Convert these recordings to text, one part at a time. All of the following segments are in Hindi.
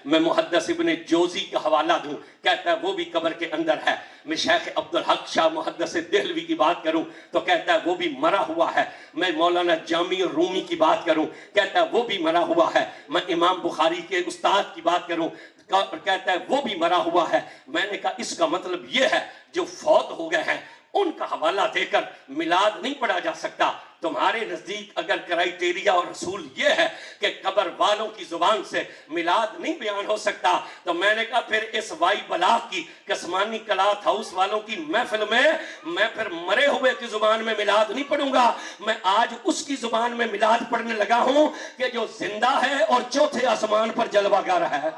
मैं मुहद्दिस इब्ने जोजी का हवाला दूं, कहता है वो भी कब्र के अंदर है। मैं शेख अब्दुल हक शाह मुहद्दिस देहलवी की बात करूं तो कहता है वो भी मरा हुआ है। मैं मौलाना जामी रूमी की बात करूं, कहता है वो भी मरा हुआ है। मैं इमाम बुखारी के उस्ताद की बात करूं, कहता है वो भी मरा हुआ है। मैंने कहा इसका मतलब ये है जो फौत हो गए हैं उनका हवाला देकर मिलाद नहीं पढ़ा जा सकता। तुम्हारे नजदीक अगर क्राइटेरिया और रसूल ये है कि कब्र वालों की जुबान से मिलाद नहीं बयान हो सकता, तो मैंने कहा फिर इस वाई बलाग की कसमानी कलात हाउस वालों की महफिल में मैं फिर मरे हुए की जुबान में मिलाद नहीं पढ़ूंगा। मैं आज उसकी जुबान में मिलाद पढ़ने लगा हूं कि जो जिंदा है और चौथे आसमान पर जलवागर है।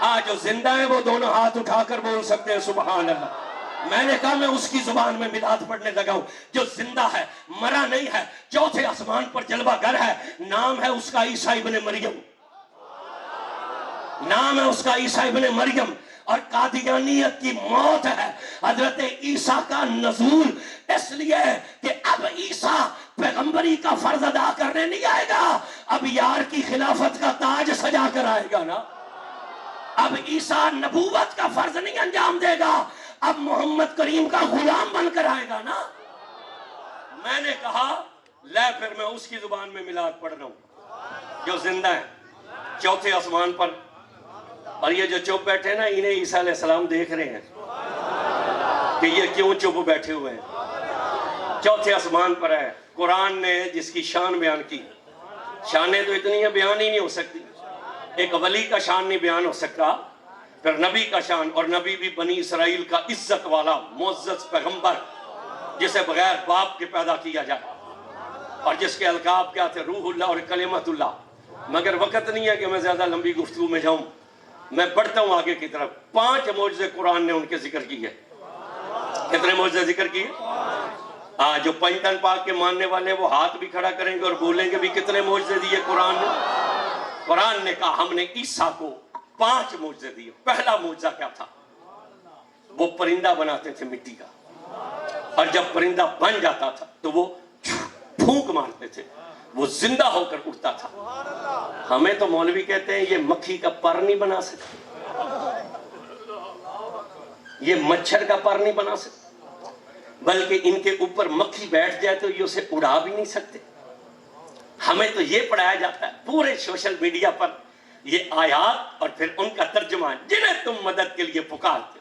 आज जो जिंदा है वो दोनों हाथ उठाकर बोल सकते हैं सुभान अल्लाह। मैंने कहा मैं उसकी जुबान में मिलाद पढ़ने लगा हूं जो जिंदा है, मरा नहीं है, चौथे आसमान पर जलवागर है। नाम है उसका ईसा इब्ने मरियम, नाम है उसका ईसा इब्ने मरियम। और कादियानियत की मौत है हजरत ईसा का नजूल, इसलिए कि अब ईसा पैगंबरी का फर्ज अदा करने नहीं आएगा, अब यार की खिलाफत का ताज सजा कर आएगा ना। अब ईसा नबूवत का फर्ज नहीं अंजाम देगा, अब मोहम्मद करीम का गुलाम बनकर आएगा ना। मैंने कहा ले फिर मैं उसकी जुबान में मिलाद पढ़ रहा हूं जो जिंदा है चौथे आसमान पर। और ये जो चुप बैठे ना इन्हें ईसा अलैहिस्सलाम देख रहे हैं कि ये क्यों चुप बैठे हुए हैं। चौथे आसमान पर है। कुरान ने जिसकी शान बयान की, शानें तो इतनी है बयान ही नहीं हो सकती। एक वली का शान नहीं बयान हो सकता, फिर नबी का शान, और नबी भी बनी इसराइल का इज्जत वाला मुअज़्ज़ज़ पैगंबर जिसे बगैर बाप के पैदा किया जाए और जिसके अलकाब क्या थे रूहुल्लाह और कलिमतुल्लाह। मगर वक्त नहीं है कि मैं ज्यादा लंबी गुफ्तगू में जाऊं, मैं बढ़ता हूं आगे की तरफ। 5 मौजज़े कुरान ने उनके जिक्र किए। कितने मौजज़े जिक्र किए? आज जो पंचतन पाक के मानने वाले वो हाथ भी खड़ा करेंगे और बोलेंगे भी कितने मौजज़े दिए कुरान ने। कुरान ने कहा हमने ईसा को 5 मौजज़े दिए। पहला मौजज़ा क्या था? वो परिंदा बनाते थे मिट्टी का, और जब परिंदा बन जाता था तो वो फूंक मारते थे, वो जिंदा होकर उठता था। हमें तो मौलवी कहते हैं ये मक्खी का पर नहीं बना सकते, ये मच्छर का पर नहीं बना सकते, बल्कि इनके ऊपर मक्खी बैठ जाए तो ये उसे उड़ा भी नहीं सकते। हमें तो ये पढ़ाया जाता है पूरे सोशल मीडिया पर ये आयात और फिर उनका तर्जुमा, जिन्हें तुम मदद के लिए पुकारते,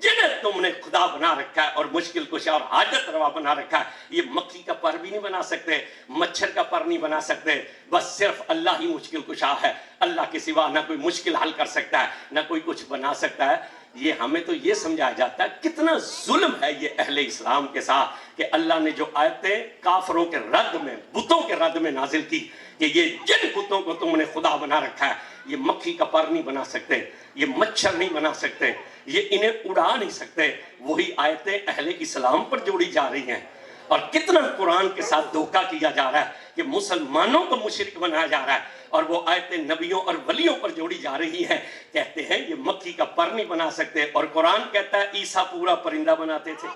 जिन्हें तुमने खुदा बना रखा है और मुश्किल कुशा और हाजत रवा बना रखा है, ये मक्खी का पर भी नहीं बना सकते, मच्छर का पर नहीं बना सकते। बस सिर्फ अल्लाह ही मुश्किल कुशा है, अल्लाह के सिवा ना कोई मुश्किल हल कर सकता है, ना कोई कुछ बना सकता है। ये हमें तो ये समझाया जाता है कितना जुल्म है ये अहले इस्लाम के साथ कि अल्लाह ने जो आयतें काफरों के रद्द में, बुतों के रद्द में नाजिल की कि ये जिन बुतों को तुमने खुदा बना रखा है ये मक्खी का पर नहीं बना सकते, ये मच्छर नहीं बना सकते, ये इन्हें उड़ा नहीं सकते, वही आयतें अहले इस्लाम पर जोड़ी जा रही हैं। और कितना कुरान के साथ धोखा किया जा रहा है कि मुसलमानों को मुशरिक बनाया जा रहा है, और वो आयतें नबियों और वलियों पर जोड़ी जा रही हैं। कहते हैं ये मक्खी का पर नहीं बना सकते, और कुरान कहता है ईसा पूरा परिंदा बनाते थे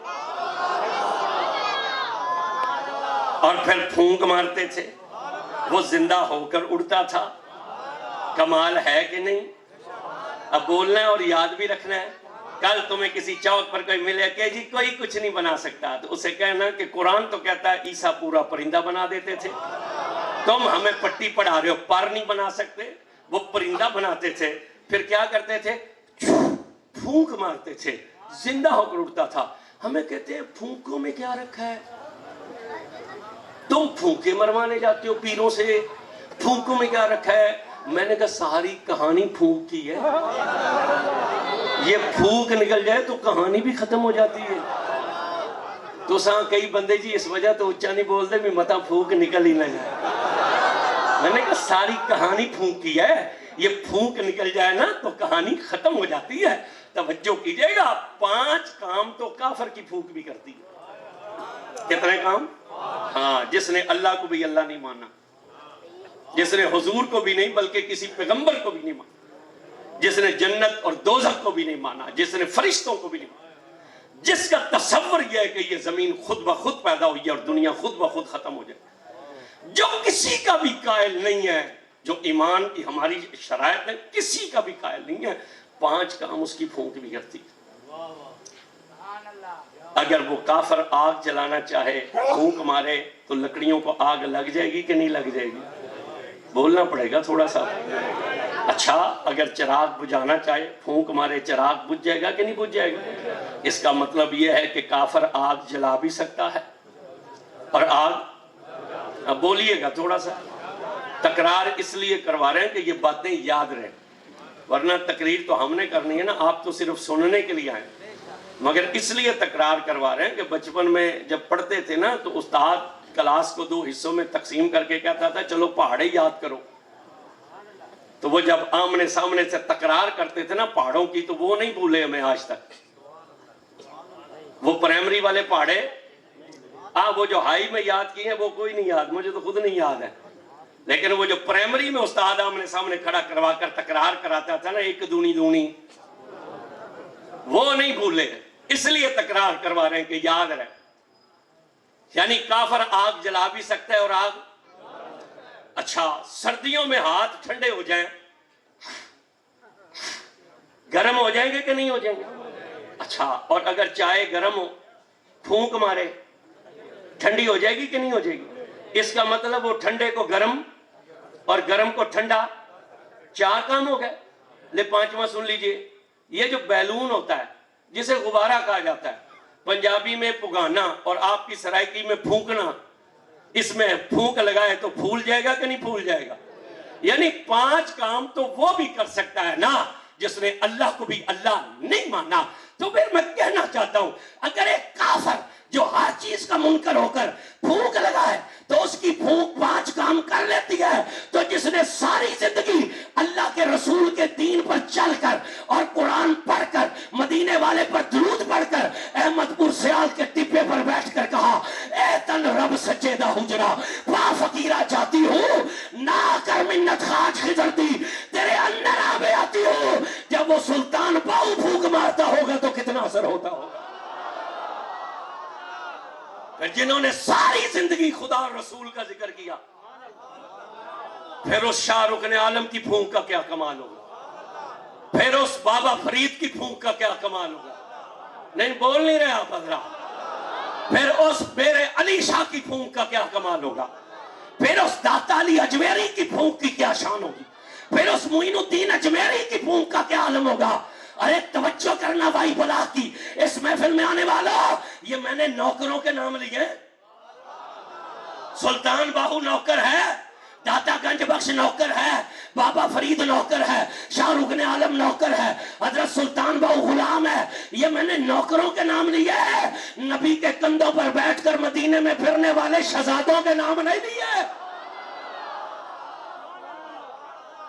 और फिर फूंक मारते थे, वो जिंदा होकर उड़ता था। कमाल है कि नहीं? अब बोलना है और याद भी रखना है। कल तुम्हें किसी चौक पर कोई मिले कि जी कोई कुछ नहीं बना सकता, तो उसे कहना कि कुरान तो कहता है ईसा पूरा परिंदा बना देते थे, तुम हमें पट्टी पढ़ा रहे हो, पर नहीं बना सकते, वो परिंदा बनाते थे। फिर क्या करते थे? फूंक मारते थे, जिंदा होकर उड़ता था। हमें कहते हैं फूंकों में क्या रखा है? तुम फूंके मरवाने जाते हो पीरों से, फूंकों में क्या रखा है? मैंने कहा सारी कहानी फूंक की है, ये फूंक निकल जाए तो कहानी भी खत्म हो जाती है। तो कई बंदे जी इस वजह तो उच्चा नहीं बोलते भी मता फूंक निकल ही ना जाए। मैंने कहा सारी कहानी फूंक की है, ये फूंक निकल जाए ना तो कहानी खत्म हो जाती है। तवज्जो कीजिएगा, 5 काम तो काफर की फूंक भी करती है। कितने काम? हाँ, जिसने अल्लाह को भी अल्लाह नहीं माना, जिसने हुजूर को भी नहीं बल्कि किसी पैगंबर को भी नहीं माना, जिसने जन्नत और दोज़ख को भी नहीं माना, जिसने फरिश्तों को भी नहीं माना, जिसका तसव्वुर यह है कि यह जमीन खुद ब खुद पैदा हुई है और दुनिया खुद ब खुद खत्म हो जाए, जो किसी का भी कायल नहीं है जो ईमान की हमारी शरायत है, किसी का भी कायल नहीं है। 5 काम उसकी फूंक भी करती है। अगर वो काफर आग जलाना चाहे, फूंक मारे, तो लकड़ियों को आग लग जाएगी कि नहीं लग जाएगी? बोलना पड़ेगा थोड़ा सा। अच्छा, अगर चिराग बुझाना चाहे, फूंक मारे, चिराग बुझ जाएगा कि नहीं बुझ जाएगा? इसका मतलब यह है कि काफर आग जला भी सकता है और आग, अब बोलिएगा थोड़ा सा। तकरार इसलिए करवा रहे हैं कि ये बातें याद रहें, वरना तकरीर तो हमने करनी है ना, आप तो सिर्फ सुनने के लिए आए। मगर इसलिए तकरार करवा रहे हैं कि बचपन में जब पढ़ते थे ना, तो उस्ताद क्लास को 2 हिस्सों में तकसीम करके कहता था चलो पहाड़े याद करो। तो वो जब आमने सामने से तकरार करते थे ना पहाड़ों की, तो वो नहीं भूले हमें आज तक। वो प्राइमरी वाले पहाड़े, वो जो हाई में याद किए हैं वो कोई नहीं याद, मुझे तो खुद नहीं याद है। लेकिन वो जो प्राइमरी में उस्ताद आमने सामने खड़ा करवा कर तकरार कराता था ना, 1 दूनी दूनी, वो नहीं भूले, इसलिए तकरार करवा रहे हैं कि याद रहे। यानी काफर आग जला भी सकता है और आग, अच्छा, सर्दियों में हाथ ठंडे हो जाएं, गर्म हो जाएंगे कि नहीं हो जाएंगे? अच्छा, और अगर चाय गर्म हो, फूंक मारे, ठंडी हो जाएगी कि नहीं हो जाएगी? इसका मतलब वो ठंडे को गर्म और गर्म को ठंडा, 4 काम हो गए। ले 5वां सुन लीजिए। ये जो बैलून होता है, जिसे गुब्बारा कहा जाता है, पंजाबी में पुगाना और आपकी सराइकी में फूंकना, इसमें फूंक लगाए तो फूल जाएगा कि नहीं फूल जाएगा? यानी 5 काम तो वो भी कर सकता है ना जिसने अल्लाह को भी अल्लाह नहीं माना। तो फिर मैं कहना चाहता हूं, अगर एक काफर जो हर चीज का मुनकर होकर फूंक लगाए तो उसकी फूंक 5 काम कर लेती है, तो जिसने सारी जिंदगी अल्लाह के रसूल के दीन पर चलकर और कुरान पढ़कर, मदीने वाले पर दुरूद पढ़कर, अहमदपुर सियाल के टिब्बे पर बैठकर कहा, ए तन रब सच्चेदा हुजरा, पा फकीरा जाती हूँ, ना कर मिन्नत खाज खिजरती, तेरे अंदर आवे आती हूँ। जब वो सुल्तान बाहू फूंक मारता होगा तो कितना असर होता होगा? जिन्होंने सारी जिंदगी खुदा और रसूल का जिक्र किया, फिर उस शाहरुख ने आलम की फूंक का क्या कमाल होगा? फिर उस बाबा फरीद की फूंक का क्या कमाल होगा? नहीं बोल नहीं रहे आप हज़रात। फिर उस बेरे अली शाह की फूंक का क्या कमाल होगा? फिर उस दाता अली अजमेरी की फूंक की क्या शान होगी? फिर उस मुइनुद्दीन अजमेरी की फूंक का क्या आलम होगा? अरे तवज्जो करना भाई बुला की, इस महफिल में आने वाला, ये मैंने नौकरों के नाम लिए। सुल्तान बाहू नौकर है, दाता गंज बख्श नौकर है, बाबा फरीद नौकर है, शाहरुख ने आलम नौकर है, हजरत सुल्तान बाहू गुलाम है। ये मैंने नौकरों के नाम लिए है, नबी के कंधों पर बैठकर मदीने में फिरने वाले शहजादों के नाम नहीं लिए।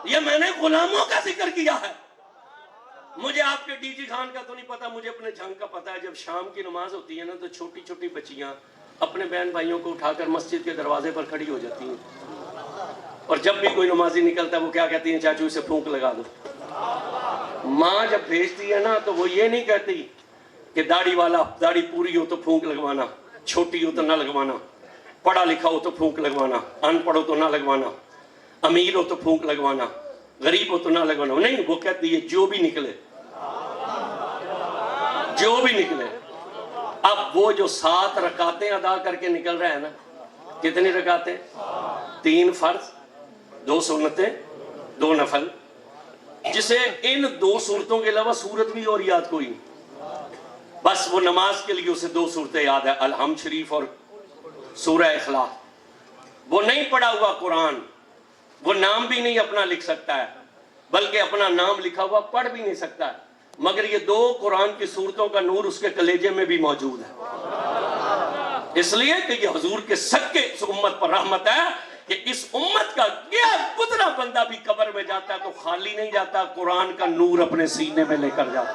ये मैंने गुलामों का जिक्र किया है। मुझे आपके डीजी खान का तो नहीं पता, मुझे अपने झंग का पता है। जब शाम की नमाज होती है ना, तो छोटी छोटी बच्चियां अपने बहन भाइयों को उठाकर मस्जिद के दरवाजे पर खड़ी हो जाती हैं, और जब भी कोई नमाजी निकलता है वो क्या कहती हैं? चाचू इसे फूंक लगा दो। माँ जब भेजती है ना, तो वो ये नहीं कहती कि दाढ़ी वाला, दाढ़ी पूरी हो तो फूंक लगवाना, छोटी हो तो ना लगवाना, पढ़ा लिखा हो तो फूंक लगवाना, अनपढ़ हो तो ना लगवाना, अमीर हो तो फूंक लगवाना, गरीब हो तो ना लगवाना। नहीं, वो कहती है जो भी निकले, जो भी निकले। अब वो जो 7 रकातें अदा करके निकल रहा है ना, कितनी रकातें? 3 फर्ज, 2 सुन्नतें, 2 नफल, जिसे इन 2 सूरतों के अलावा सूरत भी और याद कोई नहीं। बस वो नमाज के लिए उसे 2 सूरतें याद है, अलहम्द शरीफ और सूरह इखलास। वो नहीं पढ़ा हुआ कुरान, वो नाम भी नहीं अपना लिख सकता है, बल्कि अपना नाम लिखा हुआ पढ़ भी नहीं सकता है, मगर ये 2 कुरान की सूरतों का नूर उसके कलेजे में भी मौजूद है। इसलिए कि ये हुजूर के सदके इस उम्मत पर रहमत है कि इस उम्मत का गया गुजरा बंदा भी कब्र में जाता है तो खाली नहीं जाता, कुरान का नूर अपने सीने में लेकर जाता।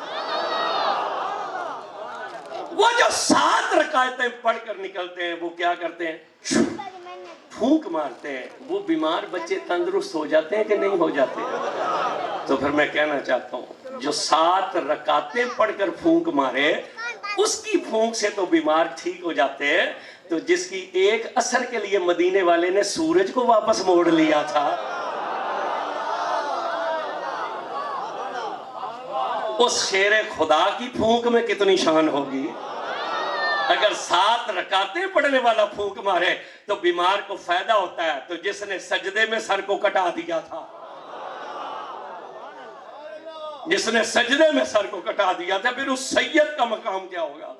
वो जो 7 रकातें पढ़कर निकलते हैं, वो क्या करते हैं? फूंक मारते हैं। वो बीमार बच्चे तंदुरुस्त हो जाते हैं कि नहीं हो जाते? तो फिर मैं कहना चाहता हूँ, जो 7 रकातें पढ़कर फूंक मारे, उसकी फूंक से तो बीमार ठीक हो जाते हैं, तो जिसकी एक असर के लिए मदीने वाले ने सूरज को वापस मोड़ लिया था, उस शेर खुदा की फूंक में कितनी शान होगी। अगर 7 रकातें पढ़ने वाला फूंक मारे तो बीमार को फायदा होता है, तो जिसने सजदे में सर को कटा दिया था, जिसने सजदे में सर को कटा दिया था, फिर उस सैयद का मकाम क्या होगा।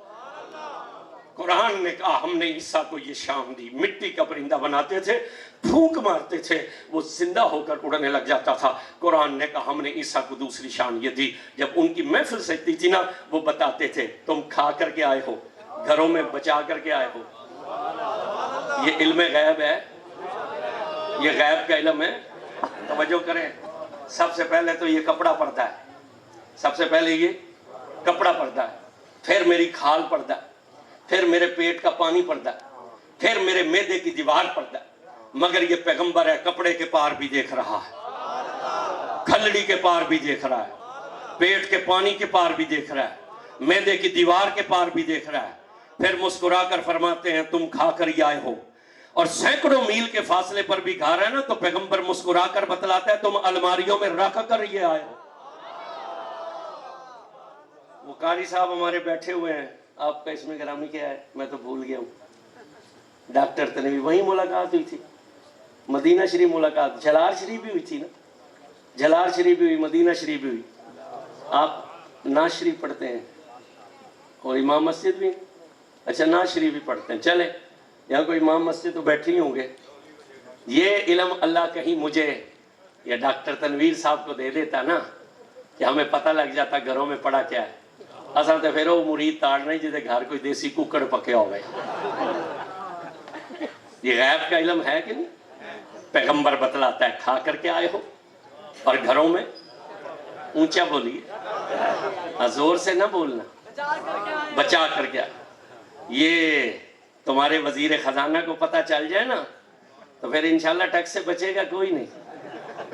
कुरान ने कहा हमने ईसा को ये शान दी, मिट्टी का परिंदा बनाते थे, फूंक मारते थे, वो जिंदा होकर उड़ने लग जाता था। कुरान ने कहा हमने ईसा को दूसरी शान ये दी, जब उनकी महफिल सजती थी ना, वो बताते थे तुम खा करके आए हो, घरों में बचा करके आए हो। ये इल्म गैब है, ये गैब का इल्म है। तवज्जो करें, सबसे पहले तो ये कपड़ा पड़ता है, सबसे पहले ये कपड़ा पड़ता है, फिर मेरी खाल पड़ता है, फिर मेरे पेट का पानी पड़ता है, फिर मेरे मैदे की दीवार पड़ता है। मगर ये पैगंबर है, कपड़े के पार भी देख रहा है, खलड़ी के पार भी देख रहा है, पेट के पानी के पार भी देख रहा है, मैदे की दीवार के पार भी देख रहा है। फिर मुस्कुरा कर फरमाते हैं तुम खा कर ही आए हो। और सैकड़ों मील के फासले पर भी खा रहे हैं ना, तो पैगंबर मुस्कुरा कर बतलाता है तुम अलमारियों में रख कर ये आए हो। वो कारी साहब हमारे बैठे हुए हैं, आपका इसमें ग्रामी क्या है मैं तो भूल गया हूँ। डॉक्टर तनवीर, वहीं मुलाकात हुई थी, मदीना शरीफ मुलाकात, जलाल शरीफ भी हुई थी ना, जलाल शरीफ भी हुई, मदीना शरीफ भी हुई। आप नाज शरीफ पढ़ते हैं और इमाम मस्जिद भी, अच्छा नाज शरीफ भी पढ़ते हैं। चले, यहाँ कोई इमाम मस्जिद तो बैठे ही होंगे। ये इल्म अल्लाह कहीं मुझे या डॉक्टर तनवीर साहब को दे देता ना, कि हमें पता लग जाता घरों में पड़ा क्या है। असल तो फिर वो मुरीद ताड़ना ही जिसे घर कोई देसी कुकड़ पके हो गए। ये गैब का इल्म है कि नहीं। पैगंबर बतलाता है खा करके आए हो और घरों में, ऊंचा बोलिए, जोर से ना बोलना, बचा करके आए। ये तुम्हारे वजीर खजाना को पता चल जाए ना, तो फिर इंशाल्लाह टैक्स से बचेगा कोई नहीं,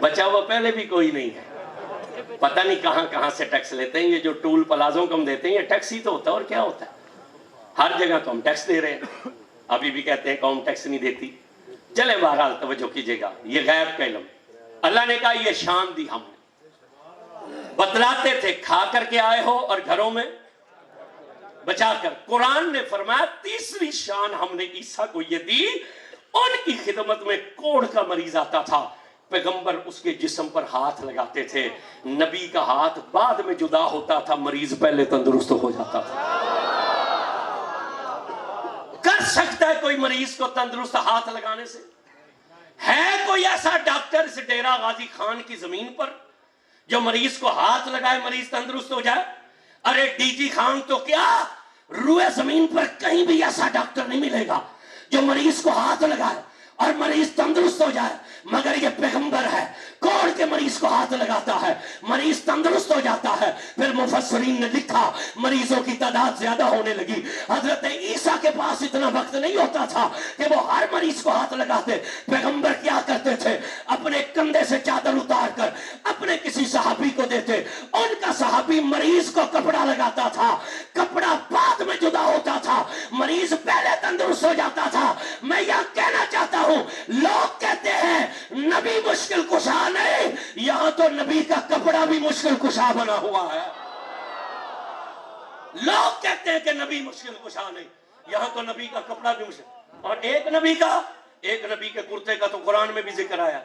बचा हुआ पहले भी कोई नहीं है। पता नहीं कहां कहां से टैक्स लेते हैं। ये जो टूल प्लाजों को हम देते हैं, ये टैक्स ही तो होता है और क्या होता है। हर जगह तो हम टैक्स दे रहे हैं, अभी भी कहते हैं कौम टैक्स नहीं देती। चले बहरहाल तवज्जो कीजिएगा, ये गैब का इल्म अल्लाह ने कहा ये शान दी हमने। बतलाते थे खा करके आए हो और घरों में बचाकर। कुरान ने फरमाया तीसरी शान हमने ईसा को ये दी, उनकी खिदमत में कोढ़ का मरीज आता था, पैगंबर उसके जिस्म पर हाथ लगाते थे। नबी का हाथ बाद में जुदा होता था, मरीज पहले तंदुरुस्त हो जाता था। कर सकता है कोई मरीज को तंदुरुस्त हाथ लगाने से? है कोई ऐसा डॉक्टर इस डेरा गाजी खान की जमीन पर जो मरीज को हाथ लगाए मरीज तंदुरुस्त हो जाए? अरे डीजी खान तो क्या, रुए जमीन पर कहीं भी ऐसा डॉक्टर नहीं मिलेगा जो मरीज को हाथ लगाए और मरीज तंदुरुस्त हो जाए। मगर ये पैगंबर है, कोढ़ के मरीज को हाथ लगाता है, मरीज तंदुरुस्त हो जाता है। फिर मुफस्सिरीन ने लिखा मरीजों की तादाद ज्यादा होने लगी। हजरत ईसा के पास इतना वक्त नहीं होता था कि वो हर मरीज को हाथ लगाते। पैगंबर क्या करते थे, अपने कंधे से चादर उतार कर अपने किसी सहाबी को देते, उनका सहाबी मरीज को कपड़ा लगाता था, कपड़ा बाद में जुदा होता था, मरीज पहले तंदुरुस्त हो जाता था। मैं यह कहना चाहता हूं, लोग कहते हैं नबी मुश्किल कुशा नहीं, यहां तो नबी का कपड़ा भी मुश्किल कुशा बना हुआ है। लोग कहते हैं कि नबी मुश्किल कुशा नहीं, यहां तो नबी का कपड़ा भी मुश्किल। और एक नबी के कुर्ते का तो कुरान में भी जिक्र आया।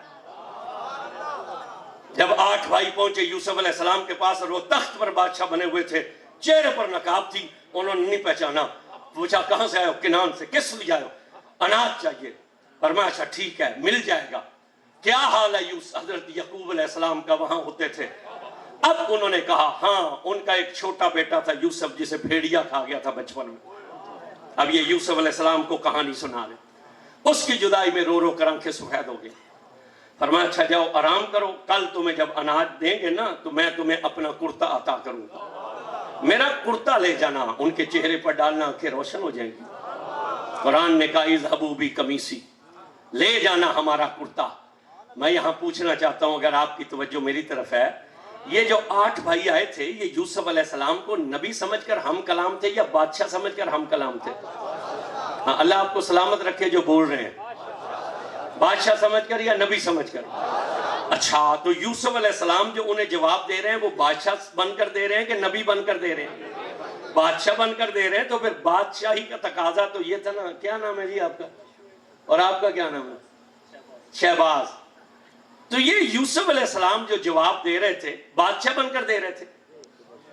जब 8 भाई पहुंचे यूसुफ अलैहिस्सलाम के पास और वो तख्त पर बादशाह बने हुए थे, चेहरे पर नकाब थी, उन्होंने नहीं पहचाना। पूछा कहां से आए हो? किनान से। किस लिए आए हो? अनाज चाहिए। फरमाया अच्छा ठीक है मिल जाएगा। क्या हाल है हजरत यकूब अलैहिस्सलाम का? वहां होते थे। अब उन्होंने कहा हाँ, उनका एक छोटा बेटा था यूसुफ जिसे भेड़िया खा गया था बचपन में। अब ये यूसुफ अलैहिस्सलाम को कहानी सुना रहे, उसकी जुदाई में रो रो कर आंखें सफेद हो गई। फरमाया अच्छा जाओ आराम करो, कल तुम्हें जब अनाज देंगे ना तो मैं तुम्हें अपना कुर्ता अता करूंगा, मेरा कुर्ता ले जाना, उनके चेहरे पर डालना, आंखें रोशन हो जाएंगी। कुरान ने कहा इज़हबू बी कमीसी, ले जाना हमारा कुर्ता। मैं यहां पूछना चाहता हूं, अगर आपकी तवज्जो मेरी तरफ है, ये जो 8 भाई आए थे, ये यूसुफ अलैहिस्सलाम को नबी समझकर हम कलाम थे या बादशाह समझकर हम कलाम थे? हाँ, अल्लाह आपको सलामत रखे जो बोल रहे हैं, बादशाह समझकर या नबी समझकर? अच्छा, तो यूसुफ अलैहिस्सलाम जो उन्हें जवाब दे रहे हैं वो बादशाह बनकर दे रहे हैं कि नबी बनकर दे रहे हैं? बादशाह बनकर दे रहे हैं। तो फिर बादशाही का तकाजा तो ये था ना, क्या नाम है जी आपका, और आपका क्या नाम है? शहबाज। तो ये यूसुफ अलैहिस्सलाम जो जवाब दे रहे थे, बादशाह बनकर दे रहे थे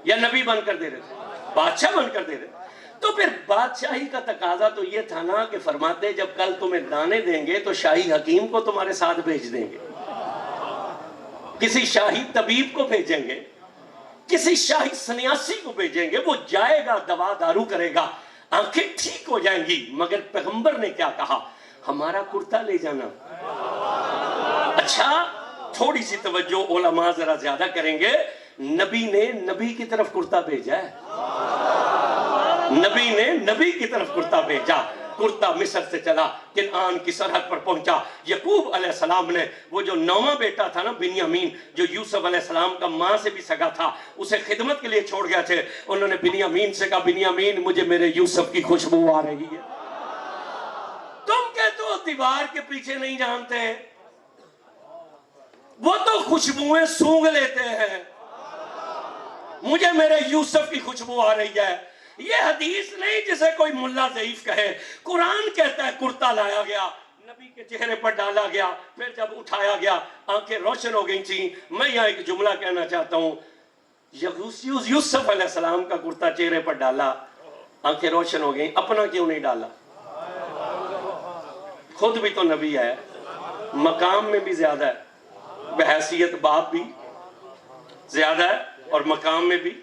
या नबी बनकर दे रहे थे? बादशाह बनकर दे रहे थे। तो फिर बादशाही का तकाजा तो ये था ना कि फरमाते जब कल तुम्हें दाने देंगे तो शाही हकीम को तुम्हारे साथ भेज देंगे, किसी शाही तबीब को भेजेंगे, किसी शाही सन्यासी को भेजेंगे, वो जाएगा दवा दारू करेगा, आंखें ठीक हो जाएंगी। मगर पैगंबर ने क्या कहा? हमारा कुर्ता ले जाना। अच्छा, थोड़ी सी तवज्जो उलमा जरा ज्यादा करेंगे। नबी ने नबी की तरफ कुर्ता भेजा है, नबी ने नबी की तरफ कुर्ता भेजा। कुर्ता मिस्र से चला, किनान की सरहद पर पहुंचा। यकूब अलैहिस्सलाम ने वो जो 9वां बेटा था ना बिन्यामीन, जो यूसुफ अलैहिस्सलाम का मां से भी सगा था, उसे खिदमत के लिए छोड़ गए थे। उन्होंने बिन्यामीन से कहा, बिन्यामीन मुझे मेरे यूसुफ की खुशबू आ रही है। तुम कहते हो दीवार के पीछे नहीं जानते, वो तो खुशबुएं सूंघ लेते हैं। मुझे मेरे यूसुफ की खुशबू आ रही है। ये हदीस नहीं जिसे कोई मुल्ला ज़ईफ कहे, कुरान कहता है कुर्ता लाया गया, नबी के चेहरे पर डाला गया, फिर जब उठाया गया आंखें रोशन हो गई थी। मैं यहाँ एक जुमला कहना चाहता हूँ, यूसुफ अलैहिस्सलाम का कुर्ता चेहरे पर डाला, आंखें रोशन हो गई, अपना क्यों नहीं डाला? खुद भी तो नबी है, मकाम में भी ज्यादा है, बहैसियत बाप भी ज्यादा है और मकाम में भी।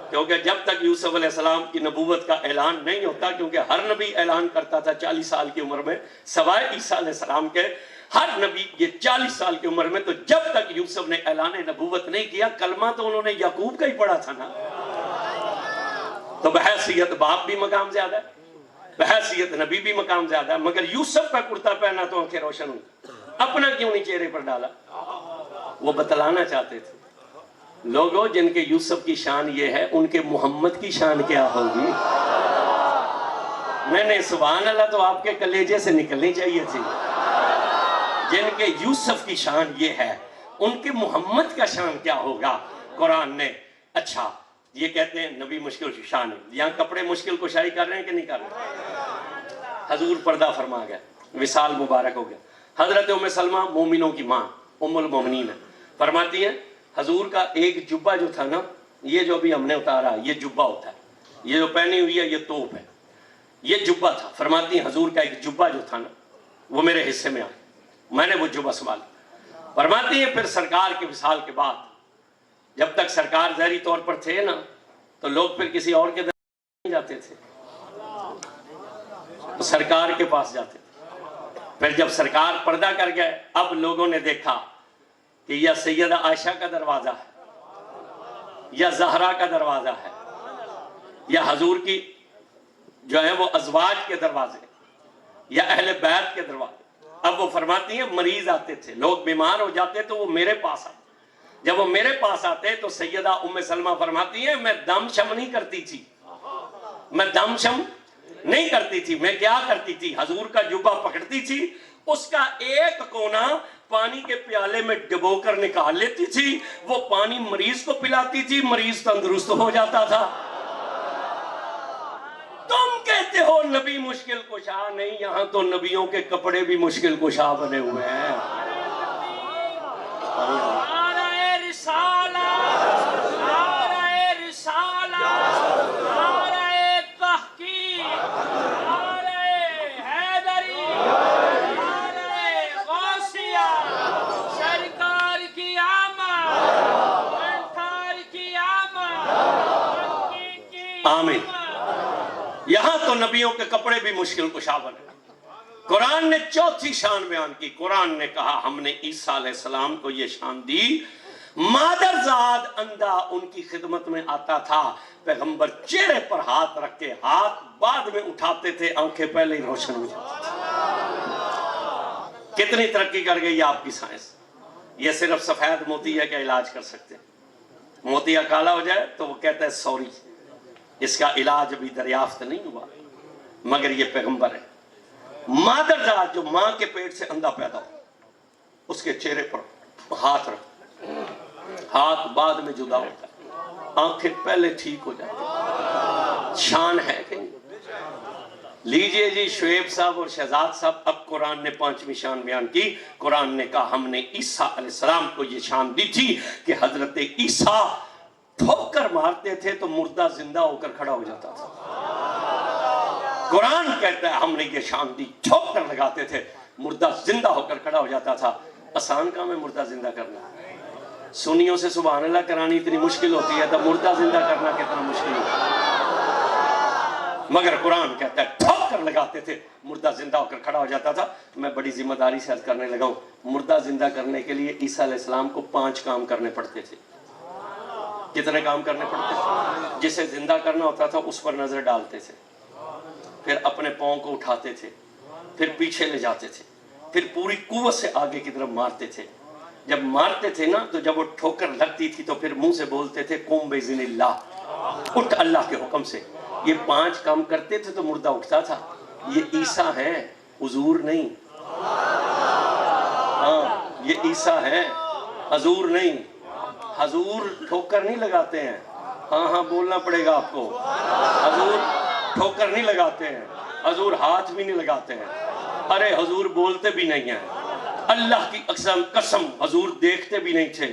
क्योंकि जब तक यूसुफ अलैहिस्सलाम की नबूवत का ऐलान नहीं होता, क्योंकि हर नबी ऐलान करता था 40 साल की उम्र में, सवाए ईसा अलैहिस्सलाम के हर नबी ये 40 साल की उम्र में। तो जब तक यूसुफ ने ऐलान नबूवत नहीं किया, कलमा तो उन्होंने याकूब का ही पढ़ा था ना। तो बहैसियत बाप भी मकाम ज्यादा है, बहैसियत नबी भी मकाम ज्यादा है। मगर यूसुफ का कुर्ता पहना तो आंखें रोशन हुई, अपना क्यों नहीं चेहरे पर डाला? वो बतलाना चाहते थे लोगों, जिनके यूसुफ की शान ये है, उनके मोहम्मद की शान क्या होगी? मैंने सुभान अल्लाह तो आपके कलेजे से निकलनी चाहिए थी। जिनके यूसुफ की शान ये है, उनके मोहम्मद का शान क्या होगा? कुरान ने। अच्छा, ये कहते हैं नबी मुश्किल शान है, यहाँ कपड़े मुश्किल कुशाई कर रहे हैं कि नहीं कर रहे? हजूर पर्दा फरमा गया, विसाल मुबारक हो गया। हजरत उम्मे सलमा मोमिनों की माँ उम्मुल मोमिनीन है, फरमाती है हजूर का एक जुब्बा जो था ना, ये जो अभी हमने उतारा ये जुब्बा होता है, ये जो पहनी हुई है ये तोप है, ये जुब्बा था। फरमाती है हजूर का एक जुब्बा जो था ना, वो मेरे हिस्से में आया, मैंने वो जुब्बा संभाला। फरमाती है फिर सरकार के विसाल के बाद, जब तक सरकार ज़ाहिरी तौर पर थे ना, तो लोग फिर किसी और के दर नहीं जाते थे, तो सरकार के पास जाते थे। फिर जब सरकार पर्दा कर गए, अब लोगों ने देखा कि यह सैयदा आयशा का दरवाजा है, या जहरा का दरवाजा है, या हजूर की जो है वो अजवाज के दरवाजे, या अहले बैत के दरवाजे। अब वो फरमाती हैं मरीज आते थे, लोग बीमार हो जाते तो वो मेरे पास आते। जब वो मेरे पास आते तो सैयदा उम्मे सलमा फरमाती हैं मैं दम शम नहीं करती थी, मैं दम शम नहीं करती थी। मैं क्या करती थी? हजूर का जुब्बा पकड़ती थी, उसका एक कोना पानी के प्याले में डुबो कर निकाल लेती थी, वो पानी मरीज को पिलाती थी, मरीज तंदुरुस्त हो जाता था। तुम कहते हो नबी मुश्किल कुशा नहीं, यहां तो नबियों के कपड़े भी मुश्किल कुशा बने हुए हैं। आमीन। यहां तो नबियों के कपड़े भी मुश्किल कुशा बने। कुरान ने चौथी शान बयान की। कुरान ने कहा हमने ईसा अलैहिस्सलाम को यह शान दी, मादरजाद अंधा उनकी खिदमत में आता था, पैगंबर चेहरे पर हाथ रख के हाथ बाद में उठाते थे, आंखें पहले ही रोशन हो जाती थी। कितनी तरक्की कर गई आपकी साइंस। ये सिर्फ सफेद मोती है क्या इलाज कर सकते? मोतिया काला हो जाए तो वो कहता है सॉरी, इसका इलाज अभी दरियाफ्त नहीं हुआ, मगर ये पैगंबर है। मादरजात जो मां के पेट से अंधा पैदा हो, उसके चेहरे पर हाथ रख, हाथ बाद में जुदा होता है, आंखें पहले ठीक हो जाती। शान है कहीं। लीजिए जी, शुएब साहब और शहजाद साहब, अब कुरान ने पांचवी शान बयान की। कुरान ने कहा हमने ईसा अलैहिस्सलाम को ये शान दी थी कि हजरत ईसा ठोकर मारते थे तो मुर्दा जिंदा होकर खड़ा हो जाता था। कुरान कहता है हमने ये शान दी, ठोकर लगाते थे मुर्दा जिंदा होकर खड़ा हो जाता था। आसान काम है मुर्दा जिंदा करना। सुन्नियों से सुभान अल्लाह करानी इतनी मुश्किल होती है, तो मुर्दा जिंदा करना कितना मुश्किल है। मगर कुरान कहता है ठोकर लगाते थे, मुर्दा जिंदा होकर खड़ा हो जाता था। मैं बड़ी जिम्मेदारी से अर्ज करने लगा हूं, मुर्दा जिंदा करने के लिए ईसा अलैहिस्सलाम को 5 काम करने पड़ते थे। कितने काम करने पड़ते थे? जिसे जिंदा करना होता था उस पर नजर डालते थे, फिर अपने पांव को उठाते थे, फिर पीछे ले जाते थे, फिर पूरी कुव्वत से आगे की तरफ मारते थे। जब मारते थे ना, तो जब वो ठोकर लगती थी तो फिर मुंह से बोलते थे कुम बेइज़्निल्लाह, उठ अल्लाह के हुक्म से। ये 5 काम करते थे तो मुर्दा उठता था। ये ईसा है, हुजूर नहीं। हाँ, ये ईसा है, हुजूर नहीं। हुजूर ठोकर नहीं लगाते हैं। हाँ हाँ बोलना पड़ेगा आपको। हुजूर ठोकर नहीं लगाते हैं, हुजूर हाथ भी नहीं लगाते हैं। अरे हुजूर बोलते भी नहीं हैं। अल्लाह की कसम हुजूर देखते भी नहीं थे।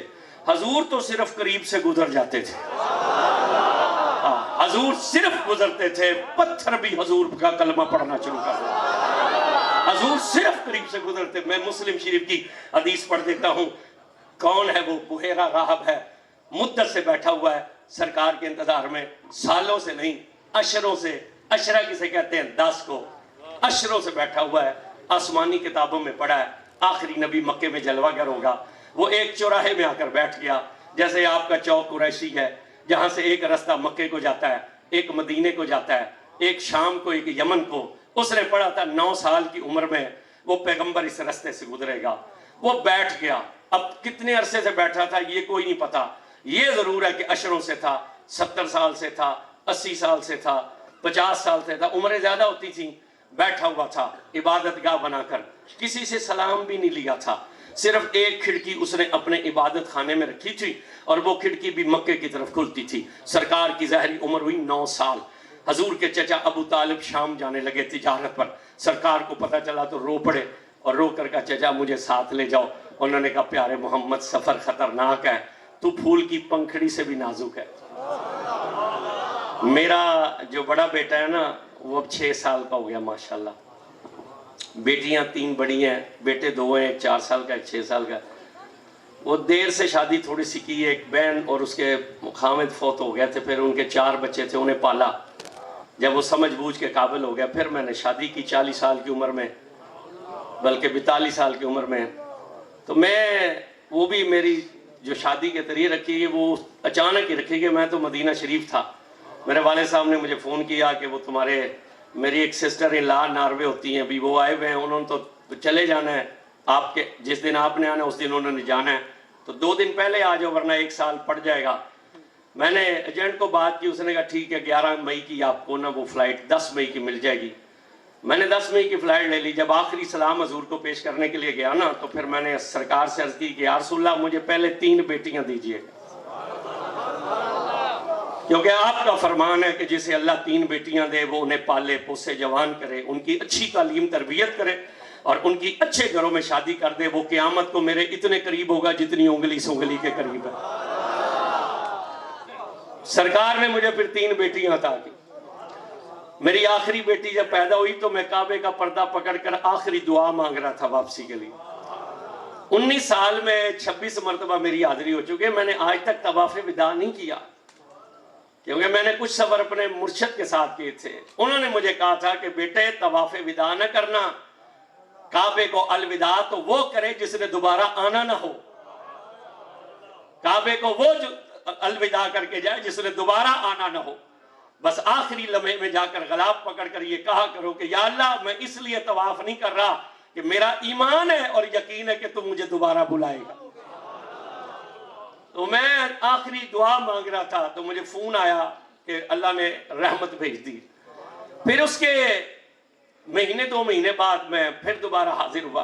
हुजूर तो सिर्फ करीब से गुजर जाते थे। हुजूर सिर्फ गुजरते थे, पत्थर भी हुजूर का कलमा पढ़ना शुरू कर देते। हुजूर सिर्फ करीब से गुजरते। मैं मुस्लिम शरीफ की हदीस पढ़ देता हूँ। कौन है वो? बुहेरा राहब है, मुद्दत से बैठा हुआ है सरकार के इंतजार में, सालों से नहीं अशरों से। अशरा किसे कहते हैं? 10 को। अशरों से बैठा हुआ है, आसमानी किताबों में पढ़ा है आखिरी नबी मक्के में जलवागर होगा। वो एक चौराहे में आकर बैठ गया, जैसे आपका चौक कुरैशी है, जहां से एक रास्ता मक्के को जाता है, एक मदीने को जाता है, एक शाम को, एक यमन को। उसने पढ़ा था 9 साल की उम्र में वो पैगंबर इस रास्ते से गुजरेगा। वो बैठ गया। अब कितने अरसे से बैठा था ये कोई नहीं पता। ये जरूर है कि अशरों से था, 70 साल से था, 80 साल से था, 50 साल से था, उम्रें ज्यादा होती थी। बैठा हुआ था इबादतगाह बनाकर, किसी से सलाम भी नहीं लिया था। सिर्फ एक खिड़की उसने अपने इबादत खाने में रखी थी और वो खिड़की भी मक्के की तरफ खुलती थी। सरकार की ज़ाहिरी उम्र हुई 9 साल। हजूर के चचा अबू तालिब शाम जाने लगे तिजारत पर। सरकार को पता चला तो रो पड़े और रो कर कहा चचा मुझे साथ ले जाओ। उन्होंने कहा प्यारे मोहम्मद सफ़र ख़तरनाक है, तू फूल की पंखड़ी से भी नाजुक है। मेरा जो बड़ा बेटा है ना, वो अब 6 साल का हो गया माशाल्लाह। बेटियां 3 बड़ी हैं, बेटे 2 हैं, एक 4 साल का, एक 6 साल का। वो देर से शादी थोड़ी सी की। एक बहन और उसके खामिद फौत हो गए थे, फिर उनके 4 बच्चे थे, उन्हें पाला। जब वो समझ बूझ के काबिल हो गया, फिर मैंने शादी की 40 साल की उम्र में, बल्कि 42 साल की उम्र में। तो मैं, वो भी मेरी जो शादी के तरीके रखी है वो अचानक ही रखी। मैं तो मदीना शरीफ था, मेरे वाले साहब ने मुझे फ़ोन किया कि वो तुम्हारे, मेरी एक सिस्टर इन लॉ नॉर्वे होती हैं, अभी वो आए हुए हैं, उन्होंने तो चले जाना है, आपके जिस दिन आपने आना उस दिन उन्होंने जाना है, तो 2 दिन पहले आ जाओ वरना 1 साल पड़ जाएगा। मैंने एजेंट को बात की, उसने कहा ठीक है 11 मई की आपको ना वो फ़्लाइट 10 मई की मिल जाएगी। मैंने 10 मई की फ़्लाइट ले ली। जब आखिरी सलाम हजूर को पेश करने के लिए गया ना, तो फिर मैंने सरकार से अर्ज़ की कि या रसूलल्लाह मुझे पहले 3 बेटियाँ दीजिए, क्योंकि आपका फरमान है कि जिसे अल्लाह 3 बेटियां दे वो उन्हें पाले पोसे जवान करे, उनकी अच्छी तालीम तरबियत करे और उनकी अच्छे घरों में शादी कर दे। वो क़यामत को मेरे इतने करीब होगा जितनी उंगली से उंगली के करीब है। सरकार ने मुझे फिर 3 बेटियां अता की। मेरी आखिरी बेटी जब पैदा हुई तो मैं काबे का पर्दा पकड़कर आखिरी दुआ मांग रहा था वापसी के लिए। 19 साल में 26 मरतबा मेरी हाजिरी हो चुकी है। मैंने आज तक तवाफ़े विदा नहीं किया, क्योंकि मैंने कुछ सफर अपने मुर्शद के साथ किए थे। उन्होंने मुझे कहा था कि बेटे तवाफ़े विदा न करना, काबे को अलविदा तो वो करे जिसने दोबारा आना ना हो। काबे को वो जो अलविदा करके जाए जिसने दोबारा आना ना हो। बस आखिरी लम्हे में जाकर गलाब पकड़कर ये कहा करो कि या अल्लाह मैं इसलिए तवाफ नहीं कर रहा कि मेरा ईमान है और यकीन है कि तुम मुझे दोबारा बुलाएगा। तो मैं आखिरी दुआ मांग रहा था तो मुझे फोन आया कि अल्लाह ने रहमत भेज दी। फिर उसके महीने 2 महीने बाद मैं फिर दोबारा हाजिर हुआ।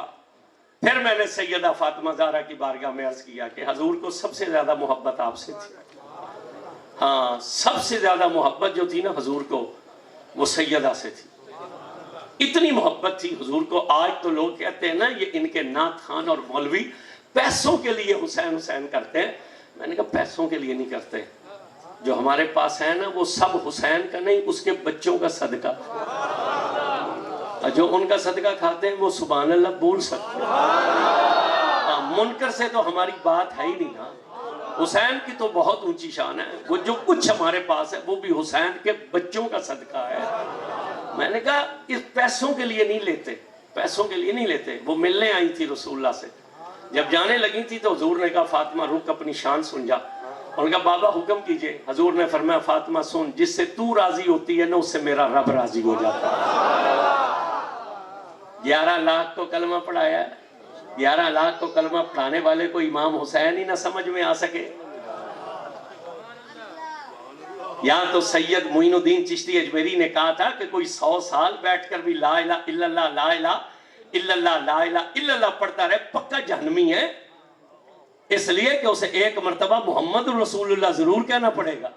फिर मैंने सैयदा फातिमा ज़हरा की बारगाह में अर्ज किया कि हजूर को सबसे ज्यादा मोहब्बत आपसे थी। हाँ, सबसे ज्यादा मोहब्बत जो थी ना हजूर को, वो सैयदा से थी। इतनी मोहब्बत थी हुजूर को। आज तो लोग कहते हैं ना ये इनके नात खान और मौलवी पैसों के लिए हुसैन हुसैन करते हैं। मैंने कहा पैसों के लिए नहीं करते, जो हमारे पास है ना वो सब हुसैन का नहीं, उसके बच्चों का सदका। जो उनका सदका खाते हैं वो सुभान अल्लाह बोल सकते हैं। मुनकर से तो हमारी बात है ही नहीं ना। हुसैन की तो बहुत ऊंची शान है, वो जो कुछ हमारे पास है वो भी हुसैन के बच्चों का सदका है। मैंने कहा इस पैसों के लिए नहीं लेते, पैसों के लिए नहीं लेते। वो मिलने आई थी रसूलुल्लाह से, जब जाने लगी थी तो हुजूर ने कहा फातिमा रुक, अपनी शान सुन जा। उनका बाबा हुक्म कीजिए। हुजूर ने फरमाया फातिमा सुन, जिससे तू राजी होती है ना उससे मेरा रब राजी हो जाता है। 11 लाख को कलमा पढ़ाया, 11 लाख को कलमा पढ़ाने वाले को इमाम हुसैन ही ना समझ में आ सके। यहां तो सैयद मोइनुद्दीन चिश्ती अजमेरी ने कहा था कि कोई 100 साल बैठकर भी ला इलाहा इल्लल्लाह ला इलाहा इल्लल्लाह ला इलाहा इल्लल्लाह पढ़ता रहे, पक्का जहन्नमी है। इसलिए कि उसे एक मर्तबा मोहम्मद रसूलुल्लाह जरूर कहना पड़ेगा।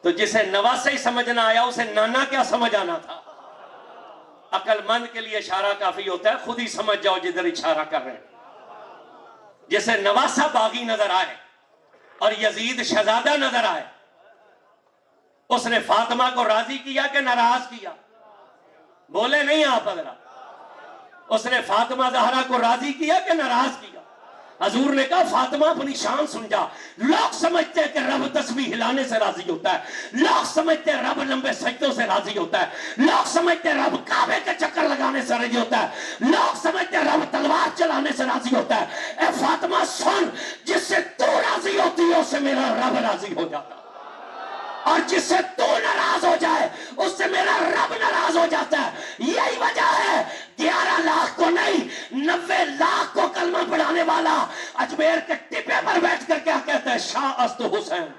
तो जिसे नवासा ही समझ ना आया उसे नाना क्या समझ आना था। अकलमंद के लिए इशारा काफी होता है, खुद ही समझ जाओ जिधर इशारा कर रहे हैं। जैसे नवासा बागी नजर आए और यजीद शहजादा नजर आए, उसने फातिमा को राजी किया कि नाराज किया? बोले नहीं आप हजरा। उसने फातिमा ज़हरा को राजी किया कि नाराज किया? हजूर ने कहा फातिमा अपनी शान सुन जा। लोग समझते हैं कि रब तस्बीह हिलाने से राजी होता है, लोग समझते हैं रब लंबे सजदों से राजी होता है, लोग समझते हैं रब काबे के चक्कर लगाने से राजी होता है, लोग समझते हैं रब तलवार चलाने से राजी होता है। ए फातिमा सुन, जिससे तू राजी होती है उससे मेरा रब राजी हो जाता है, और जिससे तू नाराज हो जाए उससे मेरा रब नाराज हो जाता है। यही वजह है 11 लाख को नहीं 90 लाख को कलमा पढ़ाने वाला अजमेर के टिपे पर बैठ कर क्या कहता है? शाह अस्तु हुसैन।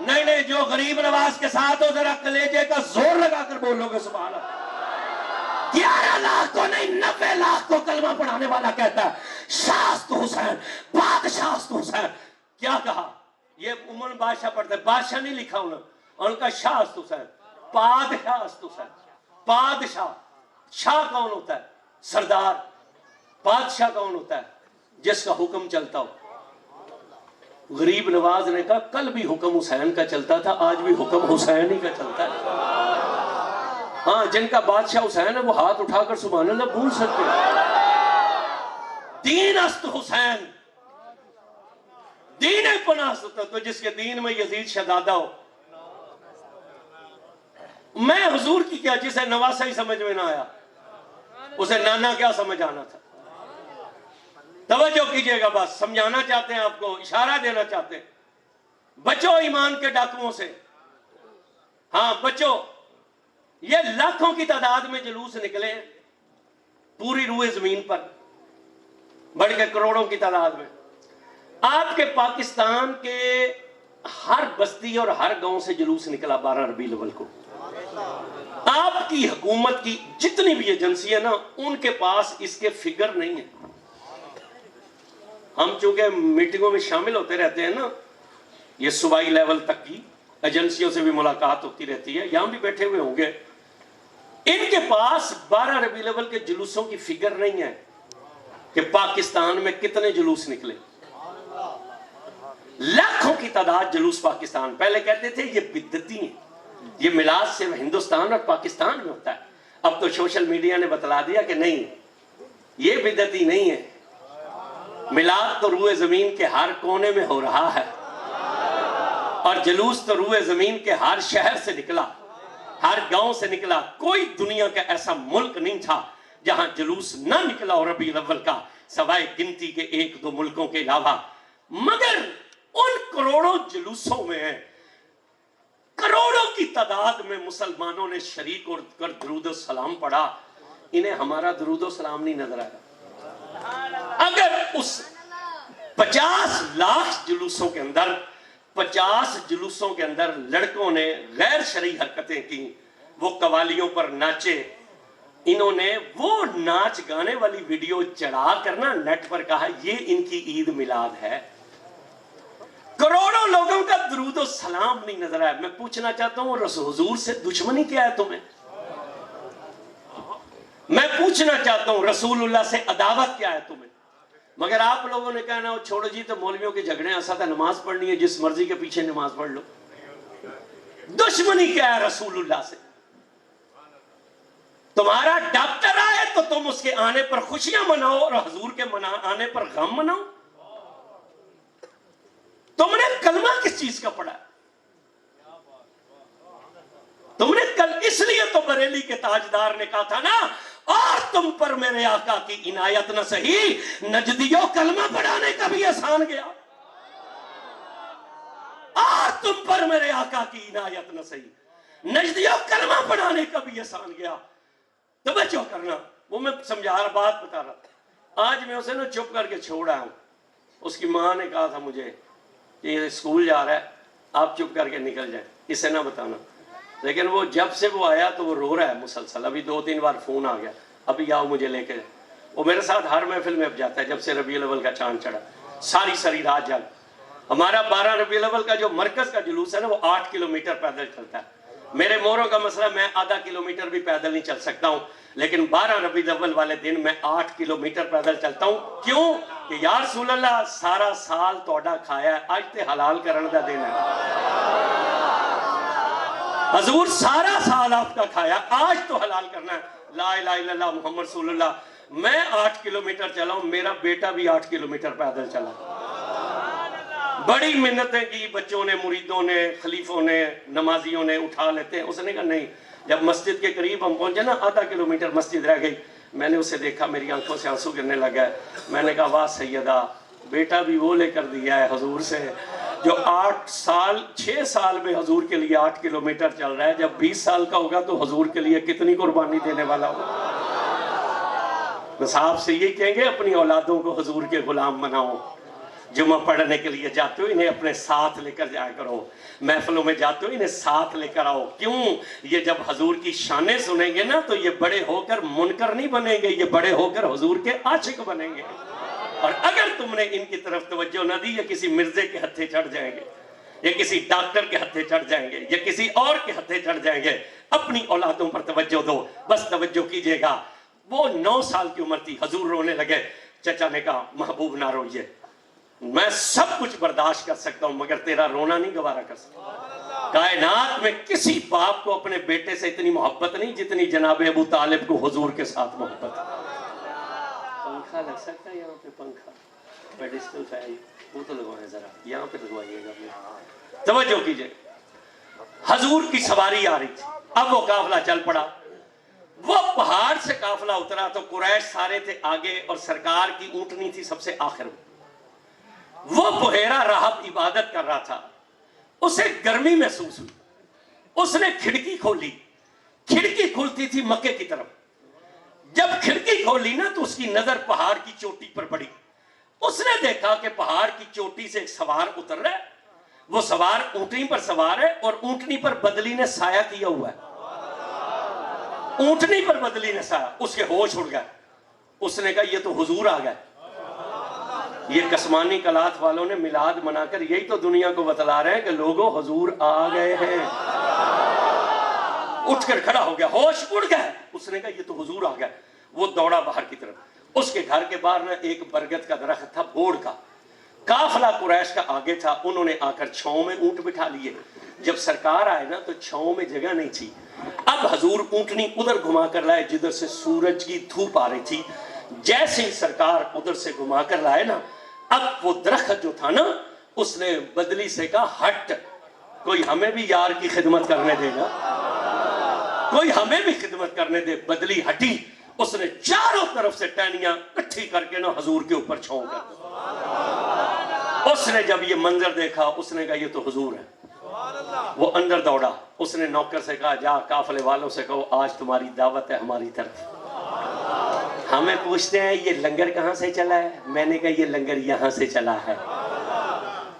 नहीं नहीं, जो गरीब नवाज के साथ हो जरा कलेजे का जोर लगाकर बोलोगे सुभान अल्लाह। 11 लाख को नहीं 90 लाख को कलमा पढ़ाने वाला कहता है शाह अस्तु हुसैन, बादशाह अस्तु हुसैन। क्या कहा? ये उमर बादशाह पढ़ते, बादशाह नहीं लिखा उन्होंने, उनका शाह अस्तु हुसैन, पादशाह अस्तु हुसैन। पादशाह, शाह कौन होता है? सरदार। बादशाह कौन होता है? जिसका हुक्म चलता हो। गरीब नवाज ने कहा कल भी हुक्म हुसैन का चलता था, आज भी हुक्म हुसैन ही का चलता है। हाँ, जिनका बादशाह हुसैन है वो हाथ उठाकर सुभान अल्लाह बोल सकते हैं। दीन अस्त हुसैन, दीन है पनाह, तो जिसके दीन में यजीद शहजादा हो। मैं हुजूर की क्या, जिसे नवासा ही समझ में ना आया उसे नाना क्या समझ आना था। तवज्जो कीजिएगा, बस समझाना चाहते हैं आपको, इशारा देना चाहते हैं। बचो ईमान के डाकुओं से, हाँ बचो। ये लाखों की तादाद में जुलूस निकले पूरी रूए जमीन पर, बढ़ के करोड़ों की तादाद में। आपके पाकिस्तान के हर बस्ती और हर गांव से जुलूस निकला 12 रबीउल अव्वल को। आपकी हुकूमत की जितनी भी एजेंसी है ना, उनके पास इसके फिगर नहीं है। हम चूंकि मीटिंगों में शामिल होते रहते हैं ना, ये सूबाई लेवल तक की एजेंसियों से भी मुलाकात होती रहती है, यहां भी बैठे हुए होंगे। इनके पास 12 रबीउल अव्वल के जुलूसों की फिगर नहीं है कि पाकिस्तान में कितने जुलूस निकले। लाखों की तादाद जुलूस पाकिस्तान। पहले कहते थे ये बिद्दती है, ये मिलाद सिर्फ हिंदुस्तान और पाकिस्तान में होता है। अब तो सोशल मीडिया ने बतला दिया कि नहीं, ये बिद्दती नहीं है, मिलाद तो रूए जमीन के हर कोने में हो रहा है, और जुलूस तो रूए जमीन के हर शहर से निकला, हर गांव से निकला। कोई दुनिया का ऐसा मुल्क नहीं था जहां जुलूस ना निकला और रबीउल अव्वल का, सवाए गिनती के 1-2 मुल्कों के अलावा। मगर उन करोड़ों जुलूसों में करोड़ों की तादाद में मुसलमानों ने शरीक और कर दरूद सलाम पढ़ा। इन्हें हमारा दरूद सलाम नहीं नजर आया। अगर उस 50 लाख जुलूसों के अंदर 50 जुलूसों के अंदर लड़कों ने गैर शरई हरकतें की, वो कवालियों पर नाचे, इन्होंने वो नाच गाने वाली वीडियो चढ़ा कर ना नेट पर कहा ये इनकी ईद मिलाद है। करोड़ों लोगों का दुरूद और सलाम नहीं नजर आया। मैं पूछना चाहता हूं हुजूर से दुश्मनी क्या है तुम्हें? मैं पूछना चाहता हूं रसूलुल्लाह से अदावत क्या है तुम्हें? मगर आप लोगों ने कहना हो छोड़ो जी, तो मौलवियों के झगड़े ऐसा था, नमाज पढ़नी है जिस मर्जी के पीछे नमाज पढ़ लो। दुश्मनी क्या है रसूलुल्लाह से? तुम्हारा डॉक्टर आए तो तुम उसके आने पर खुशियां मनाओ और हुजूर के आने पर गम मनाओ। तुमने कलमा किस चीज का पढ़ा? तुमने कल इसलिए तो बरेली के ताजदार ने कहा था ना, और तुम पर मेरे आका की इनायत न सही, नजदियों कलमा पढ़ाने का भी एहसान गया। और तुम पर मेरे आका की इनायत न सही, नजदियों कलमा पढ़ाने का भी एहसान गया। तवज्जो करना, वो मैं समझा रहा, बात बता रहा था। आज मैं उसे ना चुप करके छोड़ा हूं। उसकी मां ने कहा था मुझे कि ये स्कूल जा रहा है, आप चुप करके निकल जाए, इसे ना बताना। लेकिन वो जब से वो आया तो वो रो रहा है मुसलसल। अभी 2-3 बार फोन आ गया, अभी आओ मुझे लेके। वो मेरे साथ हर महफिल में अब जाता है जब से रबीउल अव्वल का चांद चढ़ा, सारी रात जाग। हमारा 12 रबीउल अव्वल का जो मरकज का जुलूस है ना, वो 8 किलोमीटर पैदल चलता है। मेरे मोरों का मसला, मैं आधा किलोमीटर भी पैदल नहीं चल सकता हूँ, लेकिन 12 रबीउल अव्वल वाले दिन मैं 8 किलोमीटर पैदल चलता हूँ। क्यों? कि या रसूल अल्लाह, सारा साल तोड़ा खाया, आज ते हलाल करने का दिन है। हजूर सारा साल आपका खाया, आज तो हलाल करना है। ला इलाहा इल्लल्लाह मुहम्मद रसूलुल्लाह। मैं 8 किलोमीटर चला हूं, मेरा बेटा भी 8 किलोमीटर पैदल चला। बड़ी मिन्नतें की बच्चों ने, मुरीदों ने, खलीफों ने, नमाजियों ने, उठा लेते हैं। उसने कहा नहीं। जब मस्जिद के करीब हम पहुंचे ना, आधा किलोमीटर मस्जिद रह गई, मैंने उसे देखा, मेरी आंखों से आंसू गिरने लगा। मैंने कहा वाह सैयदा, बेटा भी वो लेकर दिया है हजूर से जो 6 साल में हजूर के लिए 8 किलोमीटर चल रहा है। जब 20 साल का होगा तो हजूर के लिए कितनी कुर्बानी देने वाला होगा। बस आपसे ये कहेंगे, अपनी औलादों को हजूर के गुलाम बनाओ। जुम्मा पढ़ने के लिए जाते हो, इन्हें अपने साथ लेकर जाया करो। महफिलों में जाते हो, इन्हें साथ लेकर आओ। क्यों? ये जब हजूर की शानें सुनेंगे ना, तो ये बड़े होकर मुनकर नहीं बनेंगे, ये बड़े होकर हजूर के आशिक बनेंगे। और अगर तुमने इनकी तरफ तवज्जो न दी, ये किसी मिर्जे के हत्थे चढ़ जाएंगे, ये किसी डॉक्टर के हत्थे चढ़ जाएंगे, ये किसी और के हत्थे चढ़ जाएंगे। अपनी औलादों पर तवज्जो दो, बस तवज्जो कीजिएगा। वो 9 साल की उम्र थी, हजूर रोने लगे। चचा ने कहा महबूब ना रोइए, मैं सब कुछ बर्दाश्त कर सकता हूं, मगर तेरा रोना नहीं गवारा कर सकता। कायनात में किसी बाप को अपने बेटे से इतनी मोहब्बत नहीं जितनी जनाब अबू तालिब को हुजूर के साथ मोहब्बत है। पंखा लग सकता है यहाँ पे, पंखा पेडिस्टल फैन वो तो लगवाएं, जरा यहाँ पे लगवाइएगा। तवज्जो कीजिए, हजूर की सवारी आ रही थी। अब वो काफला चल पड़ा। वो पहाड़ से काफला उतरा तो कुरैश सारे थे आगे और सरकार की ऊंटनी थी सबसे आखिर में। वो बुहेरा राहब इबादत कर रहा था, उसे गर्मी महसूस हुई। उसने खिड़की खोली, खिड़की खुलती थी मक्के की तरफ। जब खिड़की खोली ना, तो उसकी नजर पहाड़ की चोटी पर पड़ी। उसने देखा कि पहाड़ की चोटी से एक सवार उतर रहा है। वो सवार ऊंटनी पर सवार है और ऊंटनी पर बदली ने साया किया हुआ है। ऊंटनी पर बदली ने साया, उसके होश उड़ गए। उसने कहा ये तो हुजूर आ गए। ये कसमानी कलात वालों ने मिलाद मनाकर यही तो दुनिया को बतला रहे हैं कि लोगों हुजूर आ गए हैं। उठकर खड़ा हो गया, होश उड़ गया। उसने कहा ये तो हुजूर आ गए। वो दौड़ा बाहर की तरफ। उसके घर के बाहर ना एक बरगद का दरख्त था, बोड़ का। काफला कुरैश का आगे था। उन्होंने आकर छांव में ऊंट बिठा लिए। जब सरकार आए ना, तो छांव में जगह नहीं थी। अब हजूर ऊंटनी उधर घुमा कर लाए जिधर से सूरज की धूप आ रही थी। जैसे ही सरकार उधर से घुमा कर लाए ना, अब वो दरख्त जो था ना, उसने बदली से कहा हट, कोई हमें भी यार की खिदमत करने देगा, कोई हमें भी खिदमत करने दे। बदली हटी। उसने चारों तरफ से टहनियां इकट्ठी करके ना हजूर के ऊपर छांव कर। उसने जब ये मंजर देखा, उसने कहा ये तो हुजूर है। वो अंदर दौड़ा। उसने नौकर से कहा जा काफले वालों से कहो आज तुम्हारी दावत है हमारी तरफ। हमें पूछते हैं ये लंगर कहाँ से चला है। मैंने कहा ये लंगर यहाँ से चला है।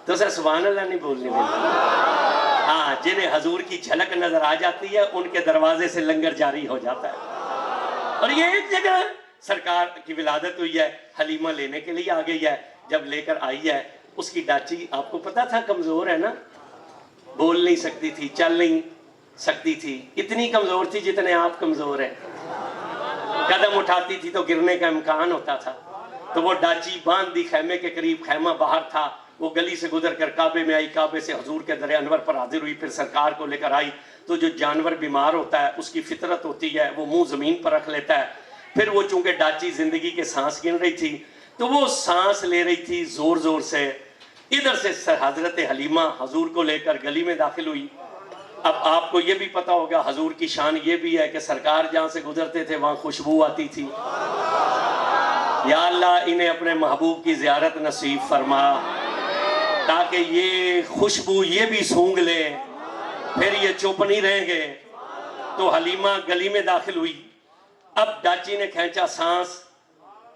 तो सर सुभान अल्लाह नहीं बोलने देते। हाँ, जिन्हें हजूर की झलक नजर आ जाती है उनके दरवाजे से लंगर जारी हो जाता है। और ये एक जगह सरकार की विलादत हुई है, हलीमा लेने के लिए आ गई है। जब लेकर आई है, उसकी डाची आपको पता था कमजोर है ना, बोल नहीं सकती थी, चल नहीं सकती थी, इतनी कमजोर थी जितने आप कमजोर हैं। कदम उठाती थी तो गिरने का इम्कान होता था। तो वो डाची बांध दी खैमे के करीब, खैमा बाहर था। वो गली से गुजर कर काबे में आई, काबे से हजूर के दर अनवर पर हाजिर हुई, फिर सरकार को लेकर आई। तो जो जानवर बीमार होता है उसकी फितरत होती है, वो मुंह जमीन पर रख लेता है। फिर वो चूंकि डाची जिंदगी के सांस गिन रही थी, तो वो सांस ले रही थी जोर जोर से। इधर से हजरत हलीमा हजूर को लेकर गली में दाखिल हुई। अब आपको ये भी पता होगा, हजूर की शान ये भी है कि सरकार जहाँ से गुजरते थे वहाँ खुशबू आती थी। या अल्लाह, इन्हें अपने महबूब की ज़ियारत नसीब फरमा, ताकि ये खुशबू ये भी सूंघ ले, फिर ये चुप नहीं रहेंगे। तो हलीमा गली में दाखिल हुई। अब डाची ने खींचा सांस,